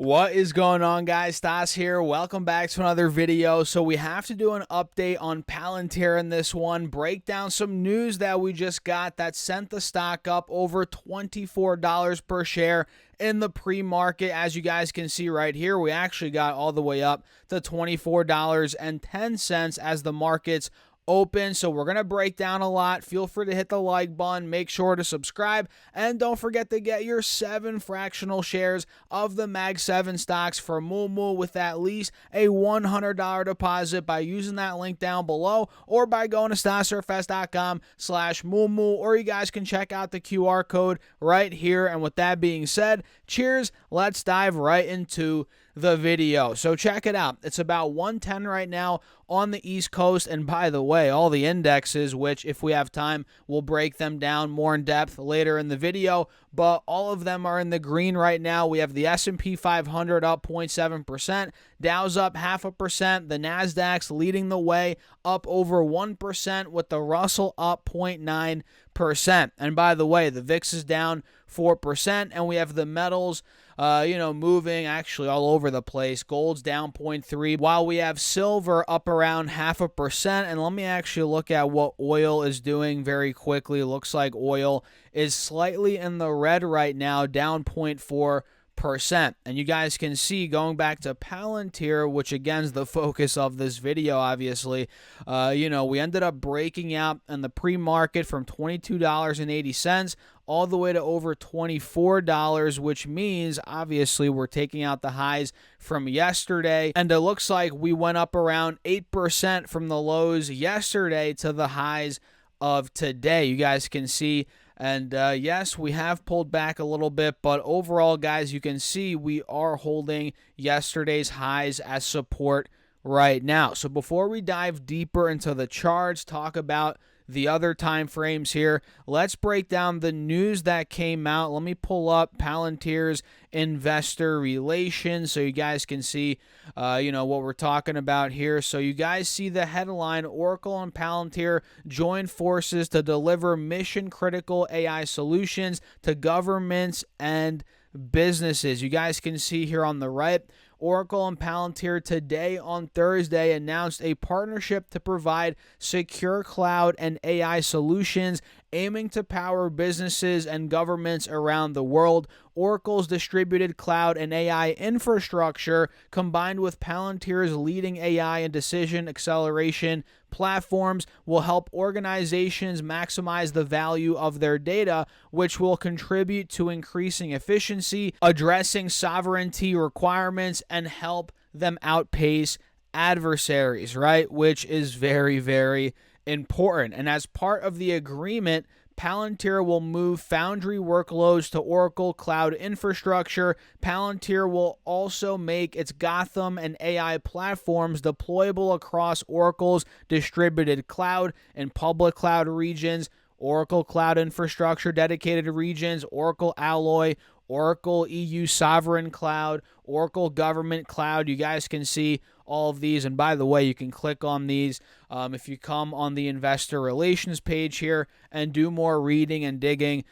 What is going on, guys? Stas here. Welcome back to another video. So we have to do an update on Palantir in this one, break down some news that we just got that sent the stock up over $24 per share in the pre-market. As you guys can see right here, we actually got all the way up to $24.10 as the markets open. So we're going to break down a lot. Feel free to hit the like button, make sure to subscribe, and don't forget to get your 7 fractional shares of the Mag 7 stocks for Moo with at least a $100 deposit by using that link down below or by going to stasurfest.com/Moo, or you guys can check out the QR code right here. And with that being said, cheers. Let's dive right into the video. So check it out. It's about 110 right now on the East Coast. And by the way, all the indexes, which if we have time, we'll break them down more in depth later in the video, but all of them are in the green right now. We have the S&P 500 up 0.7%, Dow's up 0.5%, the Nasdaq's leading the way up over 1%, with the Russell up 0.9%. And by the way, the VIX is down 4%, and we have the metals moving actually all over the place. Gold's down 0.3%, while we have silver up around 0.5%. And let me actually look at what oil is doing very quickly. Looks like oil is slightly in the red right now, down 0.4%. And you guys can see, going back to Palantir, which again is the focus of this video, obviously, we ended up breaking out in the pre-market from $22.80 all the way to over $24, which means obviously we're taking out the highs from yesterday. And it looks like we went up around 8% from the lows yesterday to the highs of today. You guys can see. And yes, we have pulled back a little bit, but overall, guys, you can see we are holding yesterday's highs as support right now. So before we dive deeper into the charts, talk about the other time frames here, let's break down the news that came out. Let me pull up Palantir's investor relations so you guys can see what we're talking about here. So you guys see the headline: Oracle and Palantir join forces to deliver mission critical AI solutions to governments and businesses. You guys can see here on the right, Oracle and Palantir today on Thursday announced a partnership to provide secure cloud and AI solutions aiming to power businesses and governments around the world. Oracle's distributed cloud and AI infrastructure, combined with Palantir's leading AI and decision acceleration platforms, will help organizations maximize the value of their data, which will contribute to increasing efficiency, addressing sovereignty requirements, and help them outpace adversaries, right? Which is very, very important. And as part of the agreement, Palantir will move Foundry workloads to Oracle Cloud Infrastructure. Palantir will also make its Gotham and AI platforms deployable across Oracle's distributed cloud and public cloud regions, Oracle Cloud Infrastructure dedicated regions, Oracle Alloy, Oracle EU Sovereign Cloud, Oracle Government Cloud. You guys can see all of these. And by the way, you can click on these if you come on the investor relations page here and do more reading and digging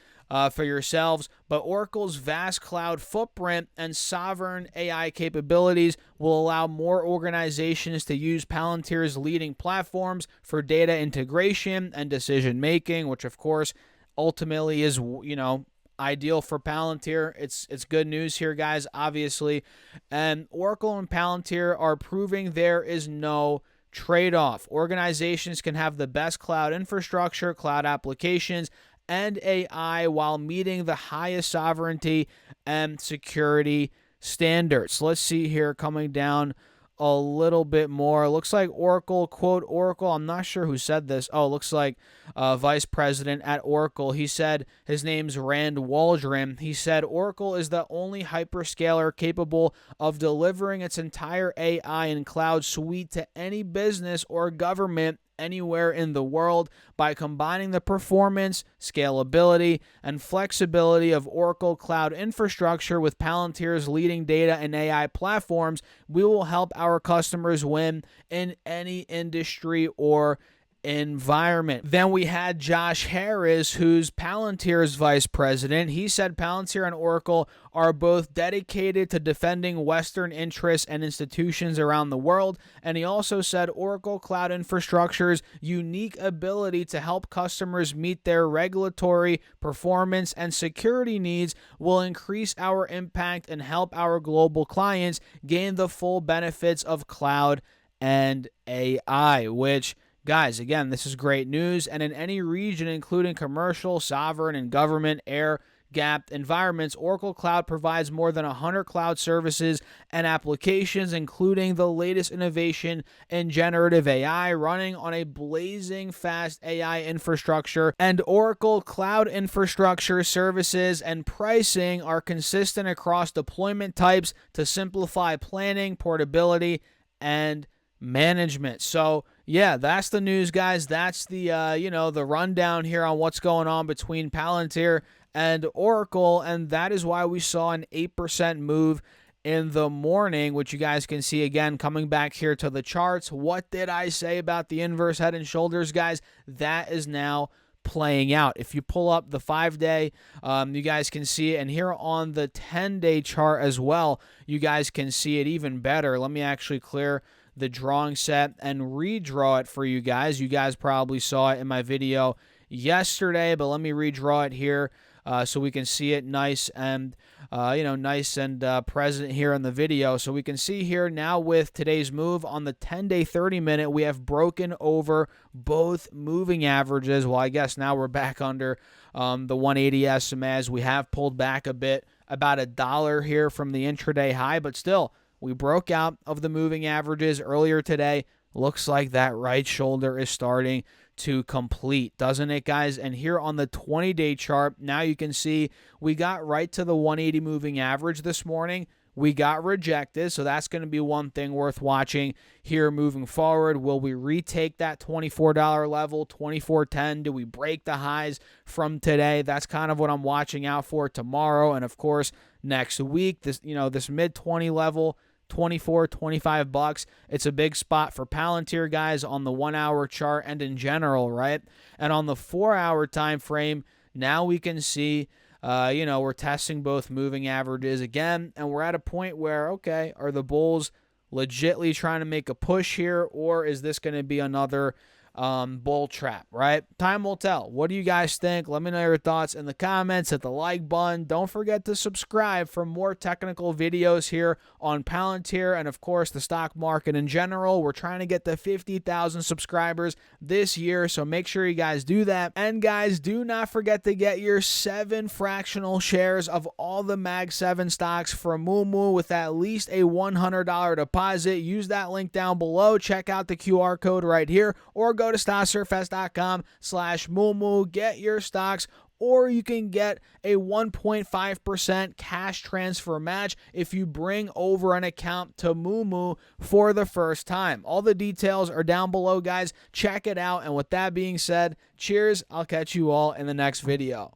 for yourselves. But Oracle's vast cloud footprint and sovereign AI capabilities will allow more organizations to use Palantir's leading platforms for data integration and decision making, which of course ultimately is, ideal for Palantir. It's good news here, guys, obviously. And Oracle and Palantir are proving there is no trade-off. Organizations can have the best cloud infrastructure, cloud applications, and AI while meeting the highest sovereignty and security standards. Let's see here, coming down a little bit more. It looks like Oracle, quote, Oracle, I'm not sure who said this. Oh, it looks like vice president at Oracle. He said, his name's Rand Waldron. He said, Oracle is the only hyperscaler capable of delivering its entire AI and cloud suite to any business or government anywhere in the world. By combining the performance, scalability, and flexibility of Oracle Cloud Infrastructure with Palantir's leading data and AI platforms, we will help our customers win in any industry or environment. Then we had Josh Harris, who's Palantir's vice president. He said Palantir and Oracle are both dedicated to defending Western interests and institutions around the world. And he also said Oracle Cloud Infrastructure's unique ability to help customers meet their regulatory, performance, and security needs will increase our impact and help our global clients gain the full benefits of cloud and AI, which, guys, again, this is great news. And in any region, including commercial, sovereign, and government air-gapped environments, Oracle Cloud provides more than 100 cloud services and applications, including the latest innovation in generative AI, running on a blazing fast AI infrastructure. And Oracle Cloud Infrastructure services and pricing are consistent across deployment types to simplify planning, portability, and management. So yeah, that's the news, guys. That's the the rundown here on what's going on between Palantir and Oracle, and that is why we saw an 8% move in the morning, which you guys can see again coming back here to the charts. What did I say about the inverse head and shoulders, guys? That is now playing out. If you pull up the 5-day, you guys can see it, and here on the 10-day chart as well, you guys can see it even better. Let me actually clear the drawing set and redraw it for you guys. You guys probably saw it in my video yesterday, but let me redraw it here so we can see it nice and present here in the video. So we can see here now with today's move on the 10-day 30-minute, we have broken over both moving averages. Well, I guess now we're back under the 180 SMA as we have pulled back a bit, about $1 here from the intraday high, but still, we broke out of the moving averages earlier today. Looks like that right shoulder is starting to complete, doesn't it, guys? And here on the 20-day chart, now you can see we got right to the 180 moving average this morning. We got rejected, so that's going to be one thing worth watching here moving forward. Will we retake that $24 level, $24.10? Do we break the highs from today? That's kind of what I'm watching out for tomorrow, and of course next week. This mid-20 level, 24, 25 bucks. It's a big spot for Palantir, guys, on the 1-hour chart and in general, right? And on the 4-hour time frame, now we can see we're testing both moving averages again, and we're at a point where, okay, are the bulls legitly trying to make a push here, or is this going to be another bull trap, right? Time will tell. What do you guys think? Let me know your thoughts in the comments. Hit the like button. Don't forget to subscribe for more technical videos here on Palantir and, of course, the stock market in general. We're trying to get to 50,000 subscribers this year, so make sure you guys do that. And, guys, do not forget to get your 7 fractional shares of all the Mag 7 stocks from Moomoo with at least a $100 deposit. Use that link down below. Check out the QR code right here, or go to stocksurfest.com/Moomoo. Get your stocks, or you can get a 1.5% cash transfer match if you bring over an account to Moomoo for the first time. All the details are down below, guys. Check it out. And with that being said, cheers. I'll catch you all in the next video.